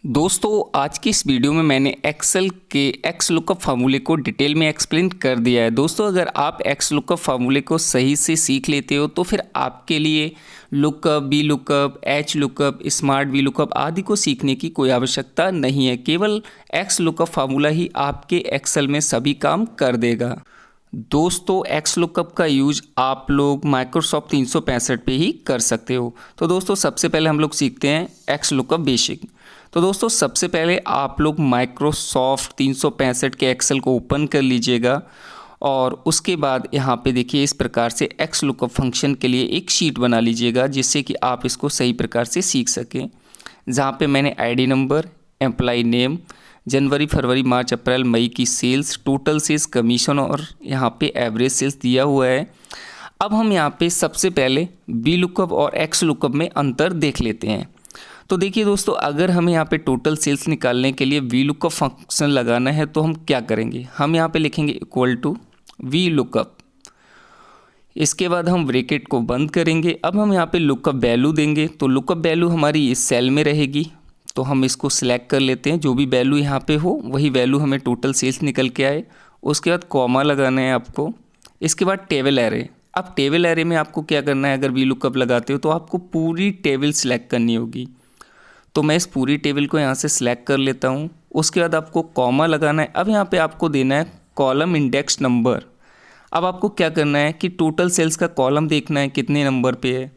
दोस्तों आज की इस वीडियो में मैंने एक्सेल के एक्स लुकअप फार्मूले को डिटेल में एक्सप्लेन कर दिया है। दोस्तों अगर आप एक्स लुकअप फार्मूले को सही से सीख लेते हो तो फिर आपके लिए lookup, B lookup, H lookup, smart V lookup आदि को सीखने की कोई आवश्यकता नहीं है। केवल एक्स लुकअप फार्मूला ही आपके एक्सेल में सभी काम कर देगा। दोस्तों एक्स लुकअप का यूज आप लोग माइक्रोसॉफ्ट 365 पे ही कर सकते हो। तो दोस्तों सबसे पहले हम लोग सीखते हैं एक्स लुकअप बेसिक। तो दोस्तों सबसे पहले आप लोग माइक्रोसॉफ्ट 365 के एक्सेल को ओपन कर लीजिएगा और उसके बाद यहाँ पे देखिए इस प्रकार से एक्स लुकअप फंक्शन के लिए एक शीट बना लीजिएगा जिससे कि आप इसको सही प्रकार से सीख सकें। जहाँ पे मैंने आईडी नंबर, एम्प्लॉय नेम, जनवरी, फरवरी, मार्च, अप्रैल, मई की सेल्स, टोटल सेल्स, कमीशन और यहाँ पे एवरेज सेल्स दिया हुआ है। अब हम यहाँ पे सबसे पहले बी लुकअप और एक्स लुकअप में अंतर देख लेते हैं। तो देखिए दोस्तों अगर हमें यहाँ पे टोटल सेल्स निकालने के लिए वी लुकअप फंक्शन लगाना है तो हम क्या करेंगे, हम यहाँ पे लिखेंगे इक्वल टू वी लुकअप। इसके बाद हम ब्रैकेट को बंद करेंगे। अब हम यहाँ पे लुकअप वैल्यू देंगे तो लुकअप वैल्यू हमारी इस सेल में रहेगी। तो हम इसको सिलेक्ट कर लेते हैं, जो भी वैल्यू यहाँ पे हो वही वैल्यू हमें टोटल सेल्स निकल के आए। उसके बाद कॉमा लगाना है आपको। इसके बाद टेबल एरे। अब टेबल एरे में आपको क्या करना है, अगर वी लुकअप लगाते हो तो आपको पूरी टेबल सिलेक्ट करनी होगी। तो मैं इस पूरी टेबल को यहाँ से सिलेक्ट कर लेता हूँ। उसके बाद आपको कॉमा लगाना है। अब यहाँ पे आपको देना है कॉलम इंडेक्स नंबर। अब आपको क्या करना है कि टोटल सेल्स का कॉलम देखना है कितने नंबर पे है।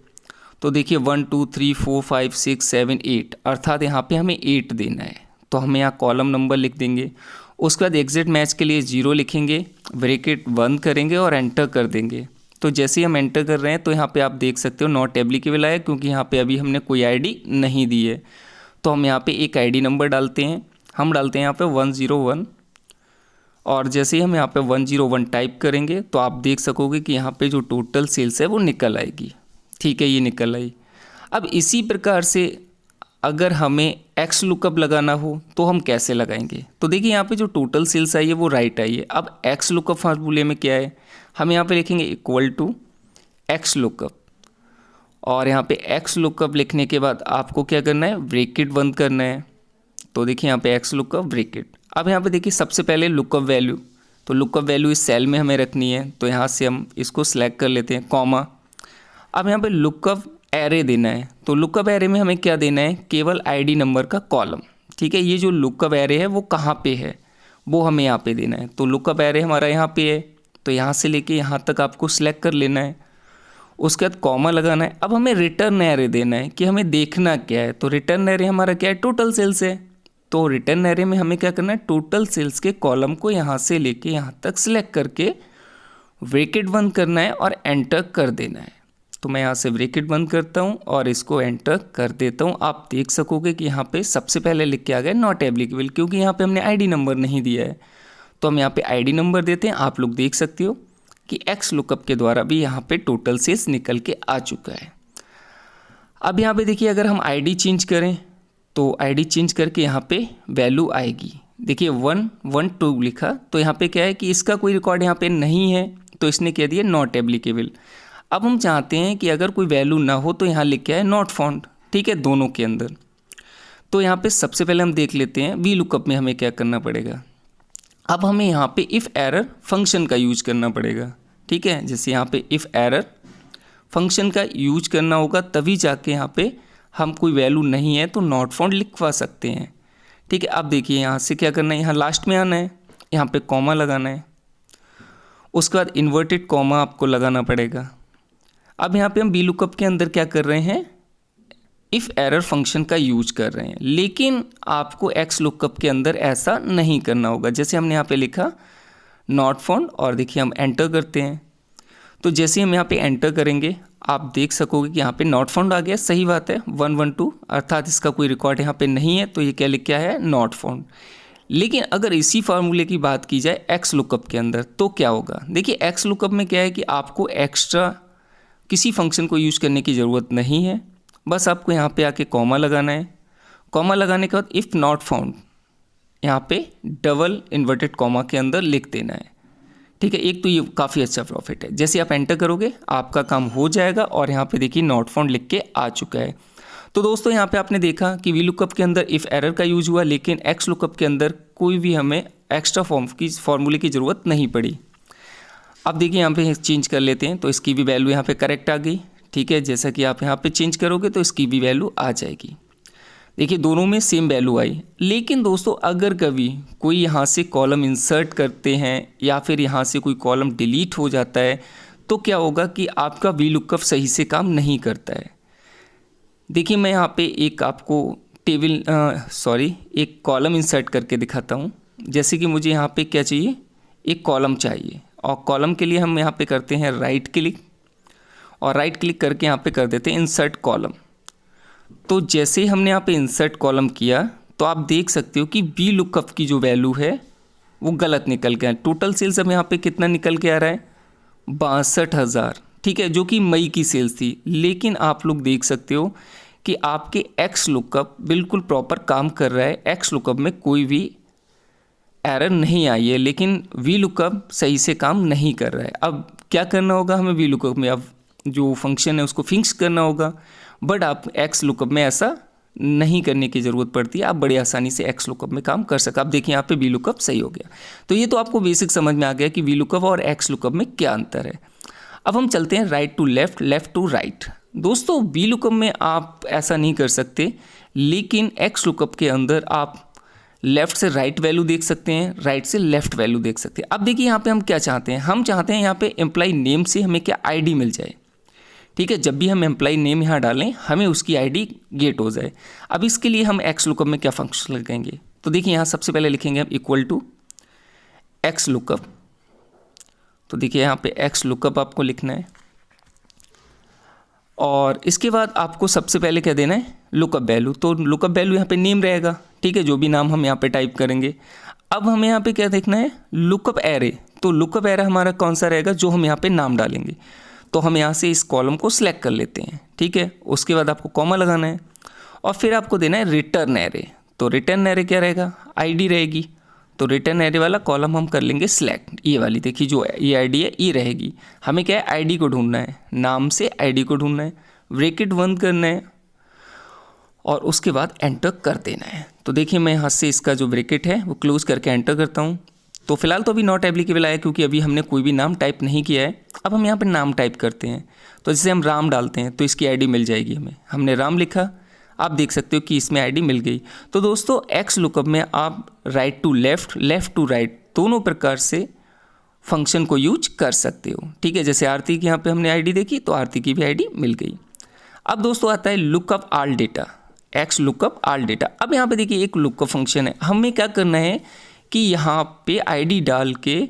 तो देखिए 1 2 3 4 5 6 7 8 अर्थात यहाँ पे हमें 8 देना है। तो हम यहाँ कॉलम नंबर लिख देंगे। उसके बाद एग्जिट मैच के लिए 0 लिखेंगे, ब्रैकेट बंद करेंगे और एंटर कर देंगे। तो जैसे ही हम एंटर कर रहे हैं तो यहाँ पे आप देख सकते हो नॉट एप्लीकेबल आया, क्योंकि यहाँ पे अभी हमने कोई आईडी नहीं दी है। तो हम यहाँ पे एक आईडी नंबर डालते हैं। हम डालते हैं यहाँ पे 101 और जैसे ही हम यहाँ पे 101 टाइप करेंगे तो आप देख सकोगे कि यहाँ पे जो टोटल सेल्स है वो निकल आएगी। ठीक है, ये निकल आई। अब इसी प्रकार से अगर हमें एक्स लुकअप लगाना हो तो हम कैसे लगाएंगे। तो देखिए यहाँ पे जो टोटल सेल्स आई है वो राइट आई है। अब एक्स लुकअप फार्मूले में क्या है, हम यहाँ पे लिखेंगे इक्वल टू एक्स लुकअप और यहाँ पे एक्स लुकअप लिखने के बाद आपको क्या करना है, ब्रैकेट बंद करना है। तो देखिए यहाँ पे एक्स लुकअप ब्रैकेट। अब यहाँ पे देखिए सबसे पहले लुकअप वैल्यू, तो लुकअप वैल्यू इस सेल में हमें रखनी है। तो यहाँ से हम इसको सिलेक्ट कर लेते हैं, कॉमा। अब यहाँ पे लुकअप एरे देना है। तो लुकअप एरे में हमें क्या देना है, केवल आईडी नंबर का कॉलम। ठीक है, ये जो लुकअप एरे है वो कहाँ पे है वो हमें यहाँ पे देना है। तो लुकअप एरे हमारा यहाँ पे है, तो यहाँ से लेके यहाँ तक आपको सिलेक्ट कर लेना है। उसके बाद कॉमा लगाना है। अब हमें रिटर्न एरे देना है कि हमें देखना क्या है। तो रिटर्न एरे हमारा क्या है, टोटल सेल्स है। तो रिटर्न एरे में हमें क्या करना है, टोटल सेल्स के कॉलम को यहाँ से लेके यहाँ तक सिलेक्ट करके ब्रैकेट बंद करना है और एंटर कर देना है। तो मैं यहाँ से ब्रैकेट बंद करता हूँ और इसको एंटर कर देता हूँ। आप देख सकोगे कि यहाँ पे सबसे पहले लिख के आ गया नॉट एप्लीकेबल, क्योंकि यहाँ पे हमने आईडी नंबर नहीं दिया है। तो हम यहाँ पे आईडी नंबर देते हैं। आप लोग देख सकते हो कि एक्स लुकअप के द्वारा भी यहाँ पे टोटल सेल्स निकल के आ चुका है। अब यहाँ पे देखिए अगर हम आईडी चेंज करें तो आईडी चेंज करके यहाँ पे वैल्यू आएगी। देखिए 112 लिखा, तो यहाँ पे क्या है कि इसका कोई रिकॉर्ड यहाँ पे नहीं है, तो इसने कह दिया नॉट एप्लीकेबल। अब हम चाहते हैं कि अगर कोई वैल्यू ना हो तो यहाँ लिख के आए नॉट फाउंड। ठीक है, दोनों के अंदर। तो यहाँ पे सबसे पहले हम देख लेते हैं वी लुकअप में हमें क्या करना पड़ेगा। अब हमें यहाँ पे इफ़ एरर फंक्शन का यूज करना पड़ेगा। ठीक है, जैसे यहाँ पे इफ़ एरर फंक्शन का यूज करना होगा, तभी जाके यहाँ पे हम कोई वैल्यू नहीं है तो नॉट फाउंड लिखवा सकते हैं। ठीक है, अब देखिए यहाँ से क्या करना है, यहाँ लास्ट में आना है, यहाँ पे कॉमा लगाना है। उसके बाद इन्वर्टेड कॉमा आपको लगाना पड़ेगा। अब यहाँ पे हम बी लुकअप के अंदर क्या कर रहे हैं, इफ़ एरर फंक्शन का यूज कर रहे हैं, लेकिन आपको एक्स लुकअप के अंदर ऐसा नहीं करना होगा। जैसे हमने यहाँ पे लिखा नॉट फाउंड और देखिए हम एंटर करते हैं। तो जैसे हम यहाँ पे एंटर करेंगे आप देख सकोगे कि यहाँ पे नॉट फाउंड आ गया। सही बात है, 112 अर्थात इसका कोई रिकॉर्ड यहाँ पे नहीं है, तो ये क्या लिख के आया है, नॉट फाउंड। लेकिन अगर इसी फार्मूले की बात की जाए एक्स लुकअप के अंदर तो क्या होगा। देखिए एक्स लुकअप में क्या है कि आपको एक्स्ट्रा किसी फंक्शन को यूज करने की ज़रूरत नहीं है। बस आपको यहाँ पे आके कॉमा लगाना है। कॉमा लगाने के बाद इफ़ नॉट फाउंड यहाँ पे डबल इन्वर्टेड कॉमा के अंदर लिख देना है। ठीक है, एक तो ये काफ़ी अच्छा प्रॉफिट है। जैसे आप एंटर करोगे आपका काम हो जाएगा और यहाँ पे देखिए नॉट फाउंड लिख के आ चुका है। तो दोस्तों यहाँ पे आपने देखा कि वी लुकअप के अंदर इफ़ एरर का यूज हुआ, लेकिन एक्स लुकअप के अंदर कोई भी हमें एक्स्ट्रा फॉर्मूले की ज़रूरत नहीं पड़ी। अब देखिए यहाँ पे चेंज कर लेते हैं, तो इसकी भी वैल्यू यहाँ पे करेक्ट आ गई। ठीक है, जैसा कि आप यहाँ पे चेंज करोगे तो इसकी भी वैल्यू आ जाएगी। देखिए दोनों में सेम वैल्यू आई। लेकिन दोस्तों अगर कभी कोई यहाँ से कॉलम इंसर्ट करते हैं या फिर यहाँ से कोई कॉलम डिलीट हो जाता है, तो क्या होगा कि आपका वी लुकअप सही से काम नहीं करता है। देखिए मैं यहाँ पे एक आपको एक कॉलम इंसर्ट करके दिखाता हूँ। जैसे कि मुझे यहाँ पे क्या चाहिए, एक कॉलम चाहिए, और कॉलम के लिए हम यहाँ पे करते हैं राइट क्लिक, और राइट क्लिक करके यहाँ पे कर देते हैं इंसर्ट कॉलम। तो जैसे ही हमने यहाँ पे इंसर्ट कॉलम किया तो आप देख सकते हो कि वी लुकअप की जो वैल्यू है वो गलत निकल के आया। टोटल सेल्स अब यहाँ पे कितना निकल के आ रहा है, 62,000। ठीक है, जो कि मई की सेल्स थी। लेकिन आप लोग देख सकते हो कि आपके एक्स लुकअप बिल्कुल प्रॉपर काम कर रहा है, एक्स लुकअप में कोई भी एरर नहीं आई है, लेकिन वी लुकअप सही से काम नहीं कर रहा है। अब क्या करना होगा हमें वी लुकअप में, अब जो फंक्शन है उसको फिक्स करना होगा। बट आप एक्स लुकअप में ऐसा नहीं करने की ज़रूरत पड़ती है, आप बड़ी आसानी से एक्स लुकअप में काम कर सकते। आप देखिए यहाँ पे वी लुकअप सही हो गया। तो ये तो आपको बेसिक समझ में आ गया कि वी लुकअप और एक्स लुकअप में क्या अंतर है। अब हम चलते हैं right to left, left to right. दोस्तों वी लुकअप में आप ऐसा नहीं कर सकते, लेकिन एक्स लुकअप के अंदर आप लेफ्ट से राइट वैल्यू देख सकते हैं, राइट से लेफ्ट वैल्यू देख सकते हैं। अब देखिए यहाँ पे हम क्या चाहते हैं, हम चाहते हैं यहाँ पे एम्प्लॉय नेम से हमें क्या आईडी मिल जाए। ठीक है, जब भी हम एम्प्लॉय नेम यहाँ डालें हमें उसकी आईडी गेट हो जाए। अब इसके लिए हम एक्स लुकअप में क्या फंक्शन लगाएंगे, तो देखिए यहाँ सबसे पहले लिखेंगे हम इक्वल टू एक्स लुकअप। तो देखिए यहाँ पे एक्स लुकअप आपको लिखना है, और इसके बाद आपको सबसे पहले क्या देना है, लुकअप वैल्यू। तो लुकअप वैल्यू यहाँ पे नेम रहेगा। ठीक है, जो भी नाम हम यहाँ पे टाइप करेंगे। अब हमें यहाँ पे क्या देखना है, लुकअप एरे। तो लुकअप एरे हमारा कौन सा रहेगा, जो हम यहाँ पे नाम डालेंगे। तो हम यहाँ से इस कॉलम को सिलेक्ट कर लेते हैं। ठीक है, उसके बाद आपको कॉमा लगाना है, और फिर आपको देना है रिटर्न एरे। तो रिटर्न एरे क्या रहेगा, आईडी रहेगी। तो रिटर्न एरे वाला कॉलम हम कर लेंगे सिलेक्ट, ये वाली देखिए जो ये आईडी है ये रहेगी। हमें क्या है, आईडी को ढूंढना है, नाम से आईडी को ढूंढना है, ब्रैकेट बंद करना है, और उसके बाद एंटर कर देना है। तो देखिए मैं यहाँ से इसका जो ब्रैकेट है वो क्लोज करके एंटर करता हूँ। तो फिलहाल तो अभी नॉट एप्लीकेबल आया, क्योंकि अभी हमने कोई भी नाम टाइप नहीं किया है। अब हम यहाँ पे नाम टाइप करते हैं, तो जैसे हम राम डालते हैं तो इसकी आईडी मिल जाएगी हमें। हमने राम लिखा, आप देख सकते हो कि इसमें आईडी मिल गई। तो दोस्तों एक्स लुकअप में आप right to left, left to right दोनों प्रकार से फंक्शन को यूज कर सकते हो। ठीक है, जैसे आरती की यहाँ पे हमने आईडी देखी तो आरती की भी आईडी मिल गई। अब दोस्तों आता है lookup all data, x lookup all data. अब यहाँ पे देखिए एक लुकअप फंक्शन है, हमें क्या करना है कि यहाँ पे आईडी डाल के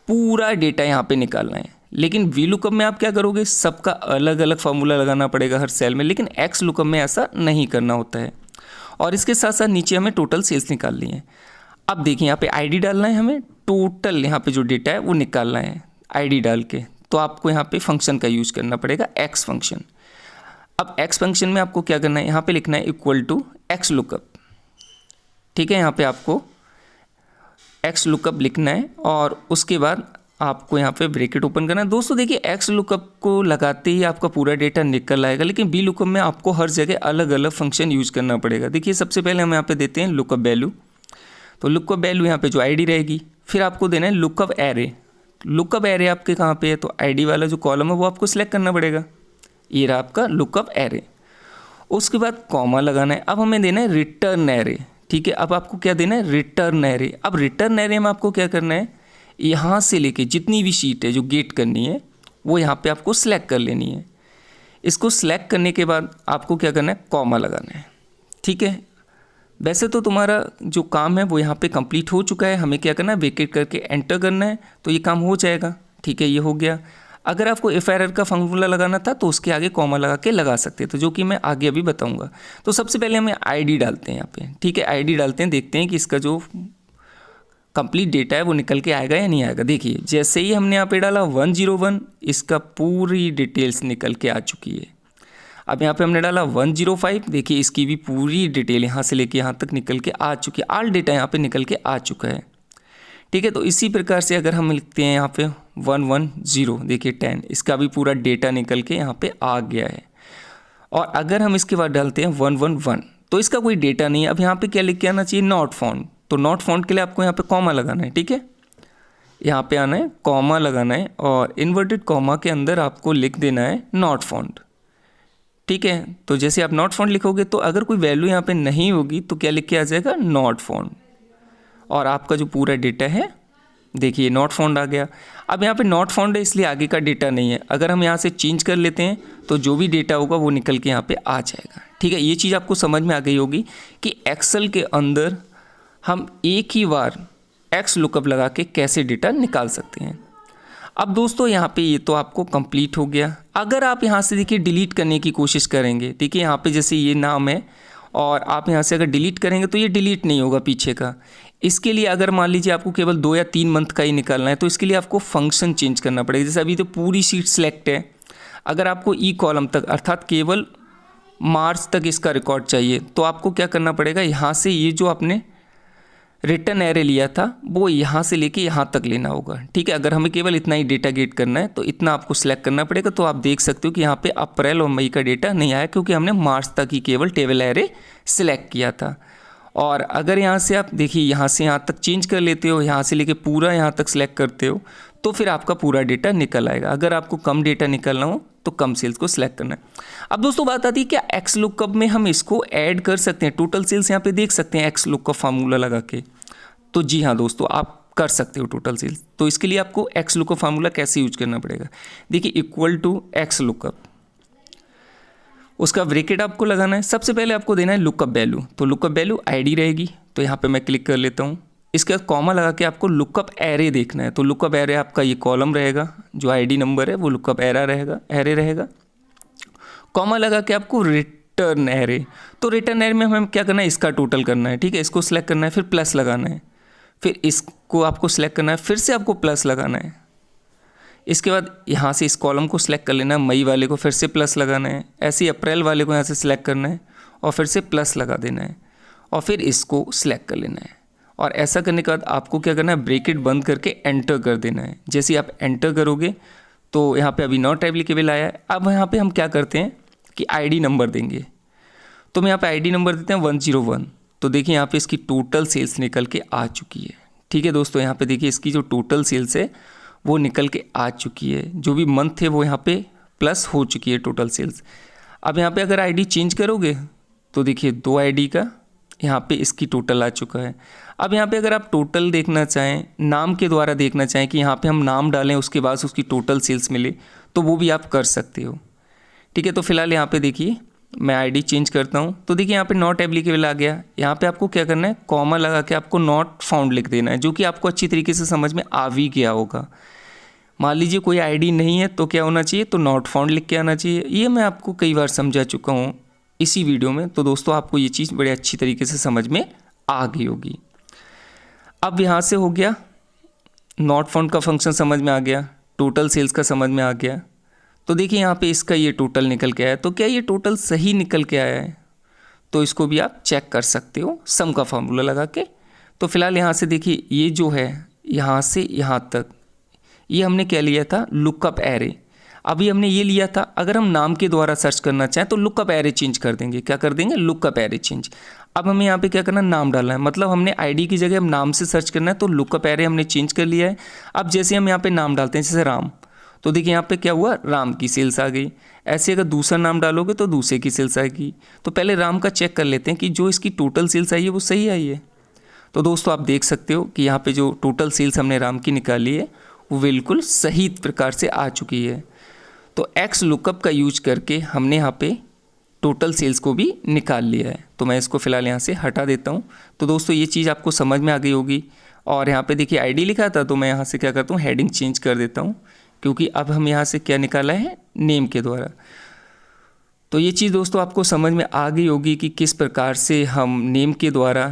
पूरा डेटा यहाँ पे निकालना है। लेकिन वी लुकअप में आप क्या करोगे, सबका अलग अलग फार्मूला लगाना पड़ेगा हर सेल में, लेकिन एक्स लुकअप में ऐसा नहीं करना होता है। और इसके साथ साथ नीचे हमें टोटल सेल्स निकालनी है। अब देखिए यहाँ पे आईडी डालना है, हमें टोटल यहाँ पे जो डेटा है वो निकालना है आईडी डाल के। तो आपको यहाँ पे फंक्शन का यूज करना पड़ेगा, एक्स फंक्शन। अब एक्स फंक्शन में आपको क्या करना है, यहाँ पे लिखना है इक्वल टू एक्स लुकअप। ठीक है, यहाँ पे आपको एक्स लुकअप लिखना है, और उसके बाद आपको यहाँ पे ब्रैकेट ओपन करना है। दोस्तों देखिए एक्स लुकअप को लगाते ही आपका पूरा डेटा निकल आएगा, लेकिन बी लुकअप में आपको हर जगह अलग अलग फंक्शन यूज करना पड़ेगा। देखिए सबसे पहले हम यहाँ पे देते हैं लुकअप वैल्यू। तो लुकअप वैल्यू यहाँ पे जो आईडी रहेगी, फिर आपको देना है लुकअप एरे। लुकअप एरे आपके कहाँ पे है, तो आईडी वाला जो कॉलम है वो आपको सिलेक्ट करना पड़ेगा, ये रहा आपका लुकअप एरे। उसके बाद कॉमा लगाना है। अब हमें देना है रिटर्न एरे। ठीक है, अब आपको क्या देना है, रिटर्न एरे। अब रिटर्न एरे में आपको क्या करना है, यहाँ से लेके जितनी भी शीट है जो गेट करनी है वो यहाँ पे आपको सिलेक्ट कर लेनी है। इसको सिलेक्ट करने के बाद आपको क्या करना है, कॉमा लगाना है। ठीक है, वैसे तो तुम्हारा जो काम है वो यहाँ पे कंप्लीट हो चुका है। हमें क्या करना है, ब्रैकेट करके एंटर करना है, तो ये काम हो जाएगा। ठीक है, ये हो गया। अगर आपको इफ एरर का फॉर्मूला लगाना था तो उसके आगे कॉमा लगा के लगा सकते हैं, तो जो कि मैं आगे अभी बताऊंगा। तो सबसे पहले हमें आईडी डालते हैं यहाँ पे। ठीक है, आईडी डालते हैं, देखते हैं कि इसका जो कंप्लीट डेटा है वो निकल के आएगा या नहीं आएगा। देखिए जैसे ही हमने यहाँ पे डाला 101, इसका पूरी डिटेल्स निकल के आ चुकी है। अब यहाँ पे हमने डाला 105, देखिए इसकी भी पूरी डिटेल यहाँ से लेके यहाँ तक निकल के आ चुकी है। ऑल डेटा यहाँ पे निकल के आ चुका है। ठीक है, तो इसी प्रकार से अगर हम लिखते हैं यहाँ पे 110, देखिए 10, इसका भी पूरा डेटा निकल के यहाँ पे आ गया है। और अगर हम इसके बाद डालते हैं 111 तो इसका कोई डेटा नहीं है। अब यहाँ पे क्या लिख के आना चाहिए, नॉट फाउंड। तो नॉट फाउंड के लिए आपको यहाँ पे कॉमा लगाना है, ठीक है, यहाँ पे आना है, कॉमा लगाना है और इन्वर्टेड कॉमा के अंदर आपको लिख देना है नॉट फाउंड, ठीक है। तो जैसे आप नॉट फाउंड लिखोगे तो अगर कोई वैल्यू यहाँ पे नहीं होगी तो क्या लिख के आ जाएगा, नॉट फाउंड, और आपका जो पूरा डेटा है देखिए नॉट फाउंड आ गया। अब यहाँ पे नॉट फाउंड है इसलिए आगे का डेटा नहीं है। अगर हम यहाँ से चेंज कर लेते हैं तो जो भी डेटा होगा वो निकल के यहाँ पे आ जाएगा, ठीक है। ये चीज़ आपको समझ में आ गई होगी कि एक्सेल के अंदर हम एक ही बार एक्स लुकअप लगा के कैसे डेटा निकाल सकते हैं। अब दोस्तों यहाँ पे ये तो आपको कंप्लीट हो गया। अगर आप यहाँ से देखिए डिलीट करने की कोशिश करेंगे, ठीक है, यहाँ पे जैसे ये नाम है और आप यहाँ से अगर डिलीट करेंगे तो ये डिलीट नहीं होगा पीछे का। इसके लिए अगर मान लीजिए आपको केवल 2 या 3 मंथ का ही निकालना है तो इसके लिए आपको फंक्शन चेंज करना पड़ेगा। जैसे अभी तो पूरी शीट सेलेक्ट है, अगर आपको ई कॉलम तक अर्थात केवल मार्च तक इसका रिकॉर्ड चाहिए तो आपको क्या करना पड़ेगा, यहाँ से ये जो आपने रिटर्न एरे लिया था वो यहाँ से लेके यहाँ तक लेना होगा, ठीक है। अगर हमें केवल इतना ही डेटा गेट करना है तो इतना आपको सिलेक्ट करना पड़ेगा। तो आप देख सकते हो कि यहाँ पे अप्रैल और मई का डेटा नहीं आया क्योंकि हमने मार्च तक ही केवल टेबल एरे सिलेक्ट किया था। और अगर यहाँ से आप देखिए यहाँ से यहाँ तक चेंज कर लेते हो, यहाँ से लेके पूरा यहाँ तक सिलेक्ट करते हो तो फिर आपका पूरा डेटा निकल आएगा। अगर आपको कम डेटा निकलना हो तो कम सेल्स को सिलेक्ट करना है। अब दोस्तों बात आती है क्या एक्स लुकअप में हम इसको ऐड कर सकते हैं, टोटल सेल्स यहाँ पे देख सकते हैं एक्स लुकअप फार्मूला लगा के। तो जी हाँ दोस्तों, आप कर सकते हो टोटल सेल्स। तो इसके लिए आपको एक्स लुकअप फार्मूला कैसे यूज करना पड़ेगा, देखिए इक्वल टू एक्स लुकअप, उसका ब्रैकेट आपको लगाना है। सबसे पहले आपको देना है लुकअप वैल्यू, तो लुकअप वैल्यू आईडी रहेगी, तो यहाँ पे मैं क्लिक कर लेता हूँ। इसके बाद कॉमा लगा के आपको लुकअप एरे देखना है, तो लुकअप एरे आपका ये कॉलम रहेगा, जो आईडी नंबर है वो लुकअप एरे रहेगा। कॉमा लगा के आपको रिटर्न एरे, तो रिटर्न एरे में हमें क्या करना है, इसका टोटल करना है, ठीक है। इसको सिलेक्ट करना है, फिर प्लस लगाना है, फिर इसको आपको सिलेक्ट करना है, फिर से आपको प्लस लगाना है। इसके बाद यहाँ से इस कॉलम को सिलेक्ट कर लेना है, मई वाले को फिर से प्लस लगाना है, ऐसे ही अप्रैल वाले को यहाँ से सिलेक्ट करना है और फिर से प्लस लगा देना है और फिर इसको सिलेक्ट कर लेना है। और ऐसा करने के बाद आपको क्या करना है, ब्रैकेट बंद करके एंटर कर देना है। जैसे ही आप एंटर करोगे तो यहाँ पे अभी नॉट एप्लीकेबल आया है। अब यहाँ पे हम क्या करते हैं कि आईडी नंबर देंगे, तो हम यहाँ पे आईडी नंबर देते हैं 101। तो देखिए यहाँ पे इसकी टोटल सेल्स निकल के आ चुकी है, ठीक है दोस्तों। यहाँ पे देखिए इसकी जो टोटल सेल्स है वो निकल के आ चुकी है, जो भी मंथ थे वो यहाँ पे प्लस हो चुकी है टोटल सेल्स। अब यहाँ पे अगर आईडी चेंज करोगे तो देखिए 2 आईडी का यहाँ पे इसकी टोटल आ चुका है। अब यहाँ पे अगर आप टोटल देखना चाहें, नाम के द्वारा देखना चाहें कि यहाँ पे हम नाम डालें उसके बाद उसकी टोटल सेल्स मिले, तो वो भी आप कर सकते हो, ठीक है। तो फिलहाल यहाँ पे देखिए मैं आईडी चेंज करता हूँ, तो देखिए यहाँ पे नॉट एप्लीकेबल आ गया। यहाँ पे आपको क्या करना है, कॉमा लगा के आपको नॉट फाउंड लिख देना है, जो कि आपको अच्छी तरीके से समझ में आ भी गया होगा। मान लीजिए कोई आईडी नहीं है तो क्या होना चाहिए, तो नॉट फाउंड लिख के आना चाहिए। ये मैं आपको कई बार समझा चुका हूँ इसी वीडियो में, तो दोस्तों आपको ये चीज़ बड़े अच्छी तरीके से समझ में आ गई होगी। अब यहाँ से हो गया नॉट फाउंड का फंक्शन समझ में आ गया, टोटल सेल्स का समझ में आ गया। तो देखिए यहाँ पे इसका ये टोटल निकल के आया, तो क्या ये टोटल सही निकल के आया है, तो इसको भी आप चेक कर सकते हो सम का फार्मूला लगा के। तो फिलहाल यहाँ से देखिए ये जो है यहाँ से यहाँ तक ये हमने क्या लिया था, लुकअप एरे। अभी हमने ये लिया था, अगर हम नाम के द्वारा सर्च करना चाहें तो लुकअप एरे चेंज कर देंगे। क्या कर देंगे, लुकअप एरे चेंज। अब हमें यहाँ पे क्या करना, नाम डालना है, मतलब हमने आईडी की जगह हम नाम से सर्च करना है, तो लुकअप एरे हमने चेंज कर लिया है। अब जैसे हम यहाँ पे नाम डालते हैं जैसे राम, तो देखिए यहाँ पे क्या हुआ, राम की सेल्स आ गई। ऐसे अगर दूसरा नाम डालोगे तो दूसरे की सेल्स आएगी। तो पहले राम का चेक कर लेते हैं कि जो इसकी टोटल सेल्स आई है वो सही आई है। तो दोस्तों आप देख सकते हो कि यहाँ पे जो टोटल सेल्स हमने राम की निकाली है वो बिल्कुल सही प्रकार से आ चुकी है। तो एक्स लुकअप का यूज करके हमने यहाँ पे टोटल सेल्स को भी निकाल लिया है। तो मैं इसको फिलहाल यहाँ से हटा देता हूँ। तो दोस्तों ये चीज़ आपको समझ में आ गई होगी। और यहाँ पे देखिए आईडी लिखा था, तो मैं यहाँ से क्या करता हूँ, हेडिंग चेंज कर देता हूँ, क्योंकि अब हम यहाँ से क्या निकाला है, नेम के द्वारा। तो ये चीज़ दोस्तों आपको समझ में आ गई होगी कि किस प्रकार से हम नेम के द्वारा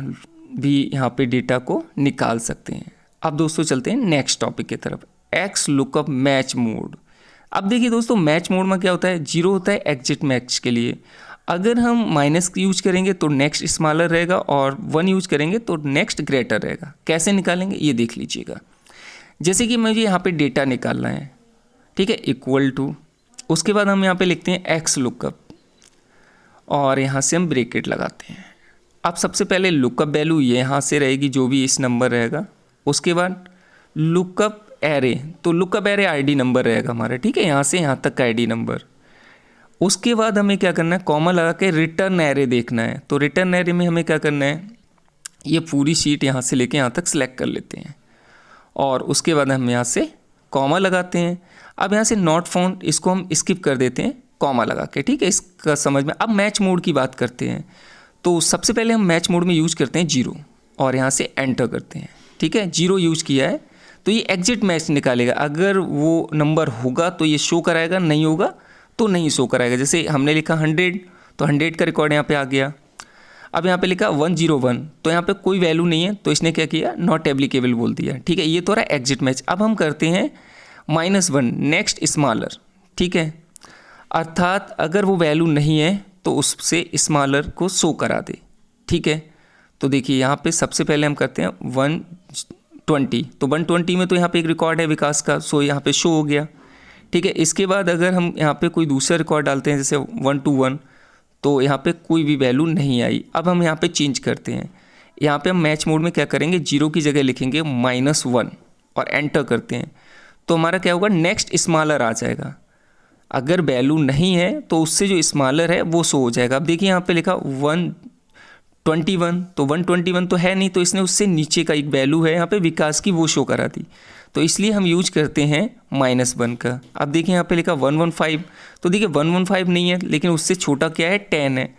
भी यहाँ पे डेटा को निकाल सकते हैं। अब दोस्तों चलते हैं नेक्स्ट टॉपिक की तरफ, एक्स लुकअप मैच मोड। अब देखिए दोस्तों मैच मोड में क्या होता है, 0 होता है एग्जिट मैच के लिए। अगर हम माइनस यूज करेंगे तो नेक्स्ट स्मॉलर रहेगा और 1 यूज करेंगे तो नेक्स्ट ग्रेटर रहेगा। कैसे निकालेंगे ये देख लीजिएगा। जैसे कि मुझे यहाँ पे डेटा निकालना है, ठीक है, इक्वल टू, उसके बाद हम यहाँ पे लिखते हैं एक्स लुकअप। और यहाँ से हम ब्रैकेट लगाते हैं। अब सबसे पहले लुकअप वैल्यू ये यहाँ से रहेगी, जो भी इस नंबर रहेगा। उसके बाद लुकअप एरे, तो लुकअप एरे आईडी नंबर रहेगा हमारा, ठीक है, यहाँ से यहाँ तक का आईडी नंबर। उसके बाद हमें क्या करना है, कॉमा लगा के रिटर्न एरे देखना है। तो रिटर्न एरे में हमें क्या करना है, ये पूरी शीट यहाँ से लेके यहाँ तक सिलेक्ट कर लेते हैं और उसके बाद हम यहाँ से कॉमा लगाते हैं। अब यहाँ से नॉट फाउंड, इसको हम स्किप कर देते हैं कॉमा लगा के, ठीक है, इसका समझ में। अब मैच मोड की बात करते हैं। तो सबसे पहले हम मैच मोड में यूज करते हैं 0 और यहाँ से एंटर करते हैं, ठीक है। 0 यूज किया है तो ये एग्जिट मैच निकालेगा। अगर वो नंबर होगा तो ये शो कराएगा, नहीं होगा तो नहीं शो कराएगा। जैसे हमने लिखा 100 तो 100 का रिकॉर्ड यहाँ पे आ गया। अब यहाँ पे लिखा 101 तो यहाँ पे कोई वैल्यू नहीं है, तो इसने क्या किया, नॉट एप्लीकेबल बोल दिया, ठीक है। ये तो रहा एग्जिट मैच। अब हम करते हैं -1 नेक्स्ट स्मॉलर, ठीक है, अर्थात अगर वो वैल्यू नहीं है तो उससे स्मॉलर को शो करा दे, ठीक है। तो देखिए यहाँ पे सबसे पहले हम करते हैं 120, तो 120 में तो यहाँ पे एक रिकॉर्ड है विकास का, सो यहाँ पे शो हो गया, ठीक है। इसके बाद अगर हम यहाँ पे कोई दूसरा रिकॉर्ड डालते हैं जैसे 121 तो यहाँ पे कोई भी वैल्यू नहीं आई। अब हम यहाँ पे चेंज करते हैं, यहाँ पे हम मैच मोड में क्या करेंगे, 0 की जगह लिखेंगे -1 और एंटर करते हैं। तो हमारा क्या होगा, नेक्स्ट स्मॉलर आ जाएगा। अगर वैल्यू नहीं है तो उससे जो स्मॉलर है वो शो हो जाएगा। अब देखिए यहाँ पे लिखा 121, तो 121 तो है नहीं, तो इसने उससे नीचे का एक वैल्यू है यहाँ पे विकास की, वो शो करा दी। तो इसलिए हम यूज करते हैं -1 का। अब देखिए यहाँ पे लिखा 115, तो देखिए 115 नहीं है, लेकिन उससे छोटा क्या है, 10 है,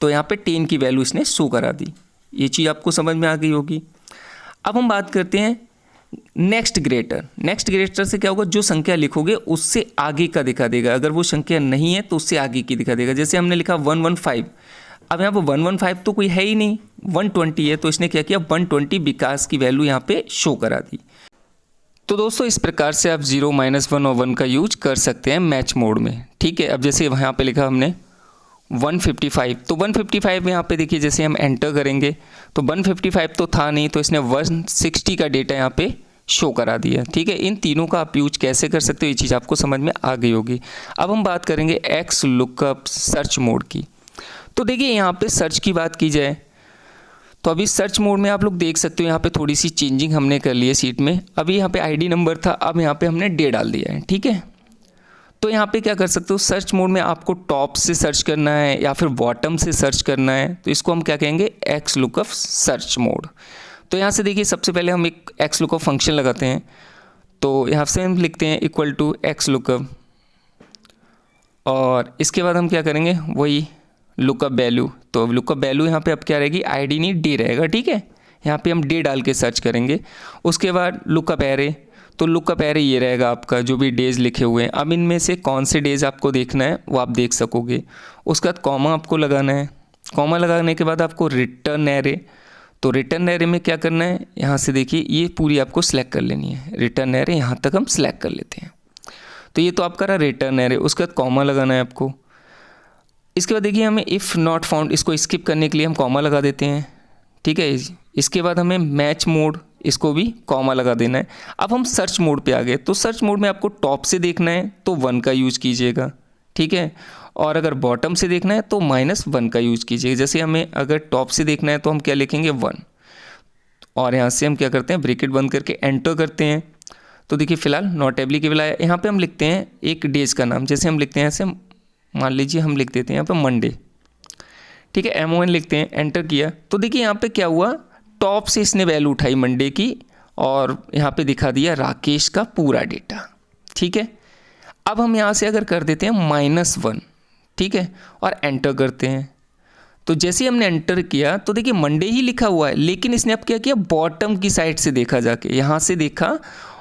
तो यहाँ पे 10 की वैल्यू इसने शो करा दी। ये चीज़ आपको समझ में आ गई होगी। अब हम बात करते हैं नेक्स्ट ग्रेटर। नेक्स्ट ग्रेटर से क्या होगा, जो संख्या लिखोगे उससे आगे का दिखा देगा। अगर वो संख्या नहीं है तो उससे आगे की दिखा देगा। जैसे हमने लिखा 115, अब यहाँ पर 115 तो कोई है ही नहीं, 120 है, तो इसने क्या किया, 120 विकास की वैल्यू यहाँ पे शो करा दी। तो दोस्तों इस प्रकार से आप 0, -1 और 1 का यूज कर सकते हैं मैच मोड में, ठीक है। अब जैसे यहाँ पे लिखा हमने 155, तो 155 यहाँ पे देखिए जैसे हम एंटर करेंगे तो 155 तो था नहीं, तो इसने 160 का डेटा यहाँ पे शो करा दिया, ठीक है। इन तीनों का आप यूज कैसे कर सकते हो, ये चीज़ आपको समझ में आ गई होगी। अब हम बात करेंगे एक्स लुकअप सर्च मोड की। तो देखिए यहाँ पे सर्च की बात की जाए तो अभी सर्च मोड में आप लोग देख सकते हो यहाँ पे थोड़ी सी चेंजिंग हमने कर ली है सीट में। अभी यहाँ पे आईडी नंबर था, अब यहाँ पे हमने डे डाल दिया है, ठीक है। तो यहाँ पे क्या कर सकते हो, सर्च मोड में आपको टॉप से सर्च करना है या फिर बॉटम से सर्च करना है, तो इसको हम क्या कहेंगे, एक्स लुकअप सर्च मोड। तो यहाँ से देखिए सबसे पहले हम एक एक्स लुकअप फंक्शन लगाते हैं। तो यहाँ से हम लिखते हैं = एक्स लुकअप और इसके बाद हम क्या करेंगे, वही लुकअप वैल्यू। तो लुकअप वैल्यू यहाँ पे अब क्या रहेगी, आईडी नहीं डे रहेगा, ठीक है। यहाँ पे हम डे डाल के सर्च करेंगे। उसके बाद लुकअप एरे, तो लुकअप एरे ये रहेगा आपका, जो भी डेज लिखे हुए हैं। अब इनमें से कौन से डेज आपको देखना है वो आप देख सकोगे। उसके बाद कॉमा आपको लगाना है। कॉमा लगाने के बाद आपको रिटर्न एरे, तो रिटर्न एरे में क्या करना है, यहाँ से देखिए ये पूरी आपको सिलेक्ट कर लेनी है। रिटर्न एरे यहाँ तक हम सिलेक्ट कर लेते हैं। तो ये तो आपका रहा रिटर्न एरे। उसके बाद कॉमा लगाना है आपको। इसके बाद देखिए हमें इफ़ नॉट फाउंड, इसको स्किप करने के लिए हम कॉमा लगा देते हैं, ठीक है। इसके बाद हमें मैच मोड, इसको भी कॉमा लगा देना है। अब हम सर्च मोड पे आ गए। तो सर्च मोड में आपको टॉप से देखना है तो 1 का यूज़ कीजिएगा, ठीक है। और अगर बॉटम से देखना है तो -1 का यूज़ कीजिएगा। जैसे हमें अगर टॉप से देखना है तो हम क्या लिखेंगे, 1, और यहाँ से हम क्या करते हैं, ब्रैकेट बंद करके एंटर करते हैं। तो देखिए फिलहाल नॉट एप्लीकेबल आया। यहाँ पे हम लिखते हैं एक डेज का नाम, जैसे हम लिखते हैं ऐसे, मान लीजिए हम लिख देते हैं यहाँ पे मंडे, ठीक है। MON लिखते हैं, एंटर किया। तो देखिए यहाँ पे क्या हुआ, टॉप से इसने वैल्यू उठाई मंडे की और यहाँ पे दिखा दिया राकेश का पूरा डेटा, ठीक है। अब हम यहाँ से अगर कर देते हैं -1, ठीक है, और एंटर करते हैं। तो जैसे ही हमने एंटर किया तो देखिए मंडे ही लिखा हुआ है, लेकिन इसने अब क्या किया, बॉटम की साइड से देखा, जाके यहाँ से देखा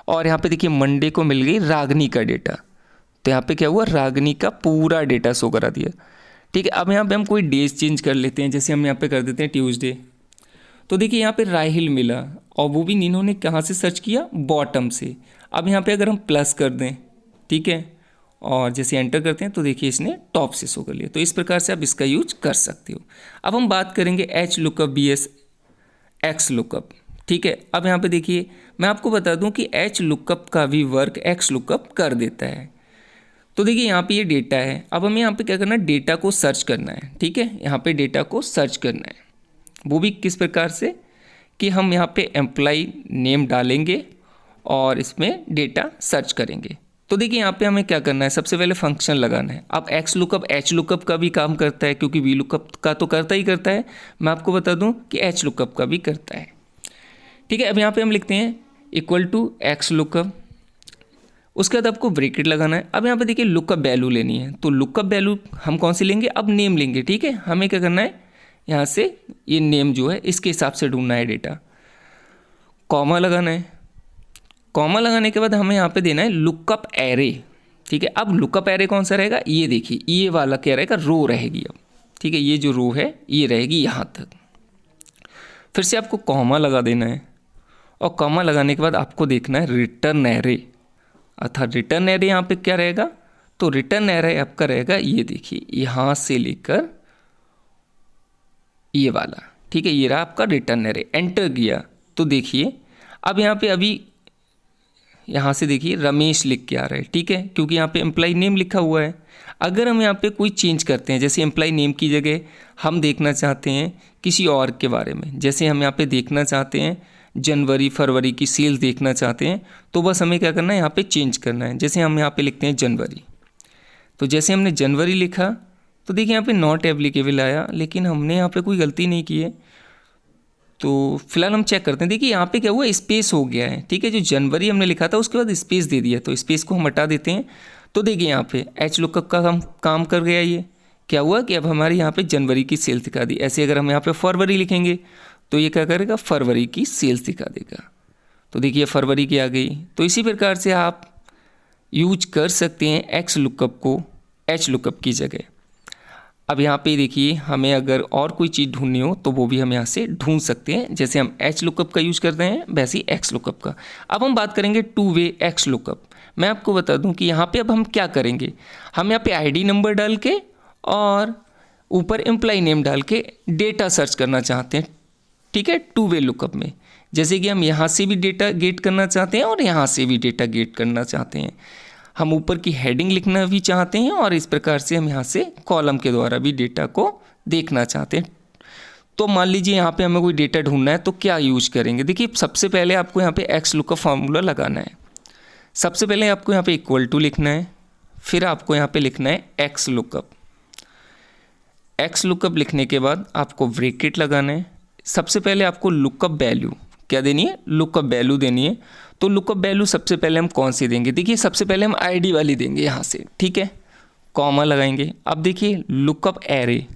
और यहाँ पे देखिए मंडे को मिल गई रागनी का डेटा। तो यहाँ पे क्या हुआ, रागनी का पूरा डेटा शो करा दिया, ठीक है। अब यहाँ पे हम कोई डेज चेंज कर लेते हैं। जैसे हम यहाँ पे कर देते हैं ट्यूसडे। तो देखिए यहाँ पे राहिल मिला और वो भी इन्होंने कहाँ से सर्च किया, बॉटम से। अब यहाँ पे अगर हम प्लस कर दें, ठीक है, और जैसे एंटर करते हैं तो देखिए इसने टॉप से शो कर लिया। तो इस प्रकार से आप इसका यूज कर सकते हो। अब हम बात करेंगे H lookup BS x lookup, ठीक है। अब यहाँ पे देखिए मैं आपको बता दूं कि एच लुकअप का भी वर्क एक्स लुकअप कर देता है। तो देखिए यहाँ पे ये डेटा है। अब हमें यहाँ पे क्या करना है, डेटा को सर्च करना है। ठीक है, यहाँ पे डेटा को सर्च करना है, वो भी किस प्रकार से कि हम यहाँ पे एम्प्लॉय नेम डालेंगे और इसमें डेटा सर्च करेंगे। तो देखिए यहाँ पे हमें क्या करना है, सबसे पहले फंक्शन लगाना है। अब एक्स लुकअप एच लुकअप का भी काम करता है, क्योंकि वी लुकअप का तो करता ही करता है, मैं आपको बता दूं कि एच लुकअप का भी करता है। ठीक है, अब यहाँ पे हम लिखते हैं इक्वल टू एक्स लुकअप, उसके बाद आपको ब्रैकेट लगाना है। अब यहाँ पे देखिए लुकअप वैल्यू लेनी है, तो लुकअप वैल्यू हम कौन सी लेंगे, अब नेम लेंगे। ठीक है, हमें क्या करना है, यहाँ से ये नेम जो है इसके हिसाब से ढूंढना है डेटा, कॉमा लगाना है। कॉमा लगाने के बाद हमें यहाँ पे देना है लुकअप एरे। ठीक है, अब लुकअप एरे कौन सा रहेगा, ये देखिए ये वाला क्या रहेगा, रो रहेगी। अब ठीक है, ये जो रो है ये रहेगी यहाँ तक। फिर से आपको कॉमा लगा देना है, और कॉमा लगाने के बाद आपको देखना है रिटर्न एरे, अर्थात रिटर्न एरे यहाँ पे क्या रहेगा, तो रिटर्न एरे आपका रहेगा ये देखिए यहाँ से लेकर ये वाला। ठीक है, ये रहा आपका रिटर्न एरे। एंटर किया तो देखिए अब यहाँ पे अभी यहाँ से देखिए रमेश लिख के आ रहा है। ठीक है, क्योंकि यहाँ पे एम्प्लॉय नेम लिखा हुआ है। अगर हम यहाँ पे कोई चेंज करते हैं, जैसे एम्प्लॉय नेम की जगह हम देखना चाहते हैं किसी और के बारे में, जैसे हम यहाँ पे देखना चाहते हैं जनवरी फरवरी की सेल्स देखना चाहते हैं, तो बस हमें क्या करना है, यहाँ पे चेंज करना है। जैसे हम यहाँ पे लिखते हैं जनवरी, तो जैसे हमने जनवरी लिखा तो देखिए यहाँ पे नॉट एप्लीकेबल आया, लेकिन हमने यहाँ पे कोई गलती नहीं की है। तो फिलहाल हम चेक करते हैं। देखिए यहाँ पे क्या हुआ, स्पेस हो गया है। ठीक है, जो जनवरी हमने लिखा था उसके बाद स्पेस दे दिया, तो स्पेस को हम हटा देते हैं। तो देखिए यहाँ पे एच लुकअप का हम काम कर गया। ये क्या हुआ कि अब हमारे यहाँ पे जनवरी की सेल्स दिखा दी। ऐसे अगर हम यहाँ पे फरवरी लिखेंगे तो ये क्या करेगा, फरवरी की सेल्स दिखा देगा। तो देखिए फरवरी की आ गई। तो इसी प्रकार से आप यूज कर सकते हैं एक्स लुकअप को एच लुकअप की जगह। अब यहाँ पे देखिए हमें अगर और कोई चीज़ ढूंढनी हो तो वो भी हम यहाँ से ढूंढ सकते हैं, जैसे हम एच लुकअप का यूज़ करते हैं वैसे ही एक्स लुकअप का। अब हम बात करेंगे टू वे एक्स लुकअप। मैं आपको बता दूं कि यहाँ पे अब हम क्या करेंगे, हम यहाँ पे आईडी नंबर डाल के और ऊपर एम्प्लॉय नेम डाल के डेटा सर्च करना चाहते हैं। ठीक है, टू वे लुकअप में जैसे कि हम यहाँ से भी डेटा गेट करना चाहते हैं और यहाँ से भी डेटा गेट करना चाहते हैं। हम ऊपर की हेडिंग लिखना भी चाहते हैं और इस प्रकार से हम यहाँ से कॉलम के द्वारा भी डेटा को देखना चाहते हैं। तो मान लीजिए यहाँ पे हमें कोई डेटा ढूंढना है तो क्या यूज करेंगे। देखिए सबसे पहले आपको यहाँ पे एक्स लुकअप फार्मूला लगाना है। सबसे पहले आपको यहाँ पे इक्वल टू लिखना है, फिर आपको यहाँ पे लिखना है एक्स लुकअप। एक्स लुकअप लिखने के बाद आपको ब्रैकेट लगाना है। सबसे पहले आपको लुकअप वैल्यू क्या देनी है, लुकअप वैल्यू देनी है। तो लुकअप वैल्यू सबसे पहले हम कौन सी देंगे, देखिए सबसे पहले हम आईडी वाली देंगे यहाँ से। ठीक है, कॉमा लगाएंगे। अब देखिए लुकअप एरे,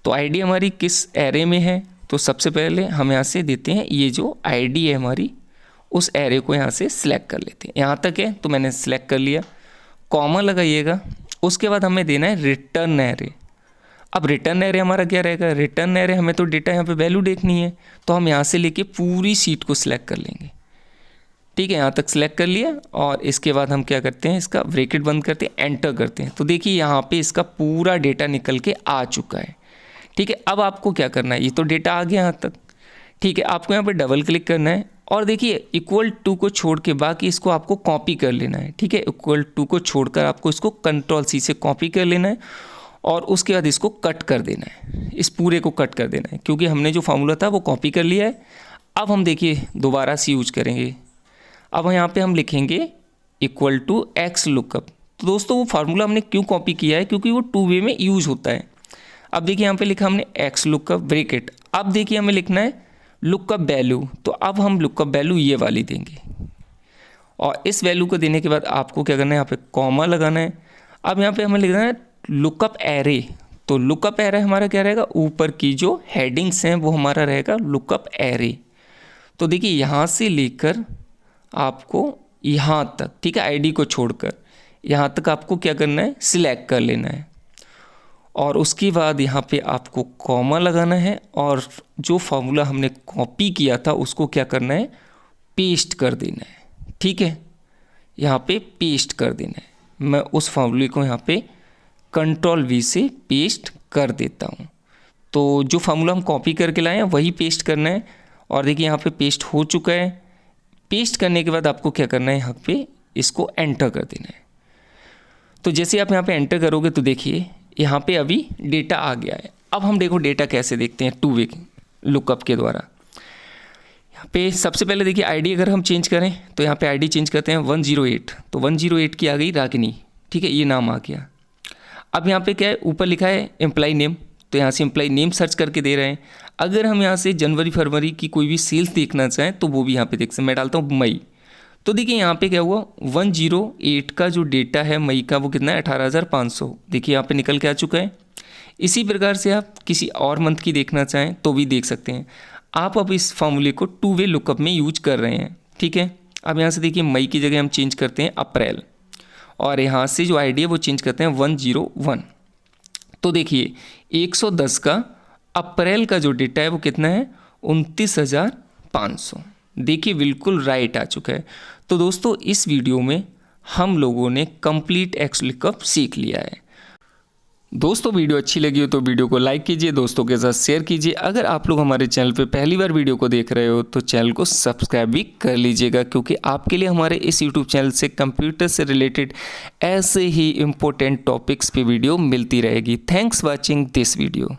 तो आईडी हमारी किस एरे में है, तो सबसे पहले हम यहाँ से देते हैं ये जो आईडी है हमारी, उस एरे को यहाँ से सिलेक्ट कर लेते हैं। यहाँ तक है तो मैंने सिलेक्ट कर लिया, कॉमा लगाइएगा। उसके बाद हमें देना है रिटर्न एरे। अब रिटर्न एरे हमारा क्या रहेगा, रिटर्न एरे हमें तो डेटा यहाँ पे वैल्यू देखनी है, तो हम यहाँ से लेके पूरी सीट को सिलेक्ट कर लेंगे। ठीक है, यहाँ तक सिलेक्ट कर लिया और इसके बाद हम क्या करते हैं, इसका ब्रैकेट बंद करते हैं, एंटर करते हैं। तो देखिए यहाँ पे इसका पूरा डेटा निकल के आ चुका है। ठीक है, अब आपको क्या करना है, ये तो डेटा आ गया यहाँ तक। ठीक है, आपको यहाँ पे डबल क्लिक करना है और देखिए इक्वल टू को छोड़ के बाकी इसको आपको कॉपी कर लेना है। ठीक है, इक्वल टू को छोड़कर आपको इसको कंट्रोल सी से कॉपी कर लेना है और उसके बाद इसको कट कर देना है, इस पूरे को कट कर देना है, क्योंकि हमने जो फार्मूला था वो कॉपी कर लिया है। अब हम देखिए दोबारा से यूज करेंगे। अब यहाँ पे हम लिखेंगे इक्वल टू एक्स लुकअप। तो दोस्तों वो फार्मूला हमने क्यों कॉपी किया है, क्योंकि वो टू वे में यूज होता है। अब देखिए यहाँ पे लिखा हमने एक्स लुकअप ब्रैकेट। अब देखिए हमें लिखना है लुकअप वैल्यू, तो अब हम लुकअप वैल्यू ये वाली देंगे और इस वैल्यू को देने के बाद आपको क्या करना है, यहाँ पे कॉमा लगाना है। अब यहाँ पे हमें लिखना है लुकअप एरे। तो लुकअप एरे हमारा क्या रहेगा, ऊपर की जो हेडिंग्स हैं वो हमारा रहेगा लुकअप एरे। तो देखिए यहाँ से लेकर आपको यहाँ तक, ठीक है, आईडी को छोड़कर यहाँ तक आपको क्या करना है, सिलेक्ट कर लेना है और उसके बाद यहाँ पे आपको कॉमा लगाना है और जो फार्मूला हमने कॉपी किया था उसको क्या करना है, पेस्ट कर देना है। ठीक है, यहाँ पे पेस्ट कर देना है। मैं उस फार्मूले को यहाँ पे कंट्रोल वी से पेस्ट कर देता हूँ। तो जो फार्मूला हम कॉपी करके लाए हैं वही पेस्ट करना है और देखिए यहाँ पे पेस्ट हो चुका है। पेस्ट करने के बाद आपको क्या करना है, यहाँ पे इसको एंटर कर देना है। तो जैसे आप यहाँ पे एंटर करोगे तो देखिए यहाँ पे अभी डेटा आ गया है। अब हम देखो डेटा कैसे देखते हैं टू वे लुकअप के द्वारा। यहाँ पे सबसे पहले देखिए आईडी अगर हम चेंज करें तो यहाँ पे आईडी चेंज करते हैं 108, तो 108 की आ गई रागिनी, ठीक है, ये नाम आ गया। अब यहाँ पे क्या है, ऊपर लिखा है एम्प्लॉय नेम, तो यहाँ से एम्प्लॉय नेम सर्च करके दे रहे हैं। अगर हम यहाँ से जनवरी फरवरी की कोई भी सेल्स देखना चाहें तो वो भी यहाँ पे देख सकते हैं। मैं डालता हूँ मई, तो देखिए यहाँ पे क्या हुआ, 108 का जो डेटा है मई का वो कितना है 18,500, देखिए यहाँ पे निकल के आ चुका है। इसी प्रकार से आप किसी और मंथ की देखना चाहें तो भी देख सकते हैं। आप अब इस फॉर्मूले को टू वे लुकअप में यूज कर रहे हैं, ठीक है। अब यहाँ से देखिए मई की जगह हम चेंज करते हैं अप्रैल, और यहाँ से जो आईडी है वो चेंज करते हैं 101। तो देखिए 110 का अप्रैल का जो डेटा है वो कितना है 29,500, देखिए बिल्कुल राइट आ चुका है। तो दोस्तों इस वीडियो में हम लोगों ने कंप्लीट एक्स लुकअप सीख लिया है। दोस्तों वीडियो अच्छी लगी हो तो वीडियो को लाइक कीजिए, दोस्तों के साथ शेयर कीजिए। अगर आप लोग हमारे चैनल पे पहली बार वीडियो को देख रहे हो तो चैनल को सब्सक्राइब भी कर लीजिएगा, क्योंकि आपके लिए हमारे इस यूट्यूब चैनल से कंप्यूटर से रिलेटेड ऐसे ही इम्पोर्टेंट टॉपिक्स पे वीडियो मिलती रहेगी। Thanks watching this video.